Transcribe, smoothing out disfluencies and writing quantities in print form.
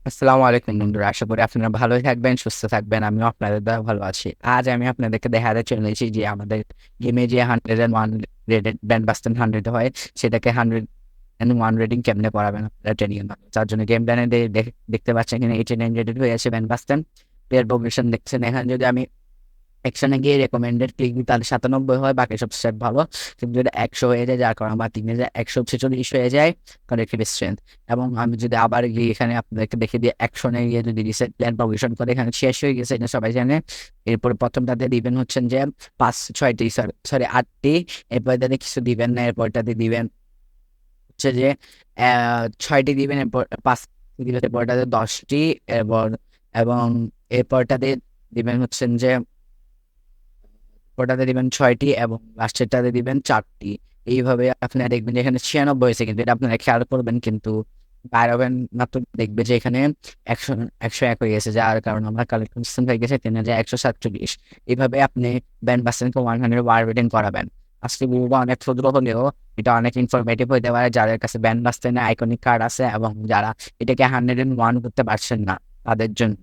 আসসালামু আলাইকুম বন্ধুরা। আশা করি আপনারা ভালোই থাকবেন, সুস্থ থাকবেন। আমিও আপনাদের দ্বারা ভালো আছি। আজ আমি আপনাদেরকে দেখাতে চলেছি যে আমাদের গেমে যে 101 রেটেড ব্যান্ড বাস্টন 100 হয়, সেটাকে 101 রেটিং কেমনে করাবেন আপনারা ট্রেনিং এর মাধ্যমে। তার জন্য গেম প্ল্যানে দেখতে পাচ্ছেন এখানে 89 রেটেড হয়ে আছে ব্যান্ড বাস্টন। প্লেয়ার প্রোগ্রেশন দেখছেন এখানে। যদি আমি একশনে গিয়ে রেকমেন্ডেড ক্লিক দিই তাহলে 97 হয়, বাকি সব সেট ভালো। কিন্তু যদি 100 হয়ে যায়, যার কারণে আমার 146 হয়ে যায় কালেক্টিভ স্ট্রেংথ। এবং আমি যদি আবার গিয়ে এখানে আপনাদেরকে দেখে দিয়ে অ্যাকশনে গিয়ে যদি রিসেট প্ল্যান প্রভিশন করে, এখানে শেষ হয়ে গেছে, এটা সবাই জানে। এরপরে প্রথমটাতে দিবেন হচ্ছেন যে 5-6টি, সরি 8টি। এরপরে তাদের কিছু দিবেন না, এরপরটাতে দিবেন হচ্ছে যে 6টি দিবেন, এরপর 5 দিবেন, এরপরটাতে 10টি। এরপর এবং এরপরটাতে দিবেন হচ্ছেন যে ওটাতে দিবেন 6টি এবং লাস্টেরটাতে দিবেন 4টি। এইভাবে আপনারা দেখবেন যে এখানে 96 হয়েছে, কিন্তু এটা আপনারা খেয়াল করবেন। কিন্তু বাইরবেন মাত্র দেখবে যে এখানে 101 হয়ে গেছে, যার কারণে আমার কালেকশন হয়ে গেছে 3147। এইভাবে আপনি ব্যান্ড বাস্টেনকে 100 ওয়ার রেটিং করাবেন। আজকে ভিডিওটা অনেক ক্ষুদ্র হলেও এটা অনেক ইনফরমেটিভ হতে পারে যাদের কাছে ব্যান্ড বাস্টেনের আইকনিক কার্ড আছে এবং যারা এটাকে 101 করতে পারছেন না তাদের জন্য।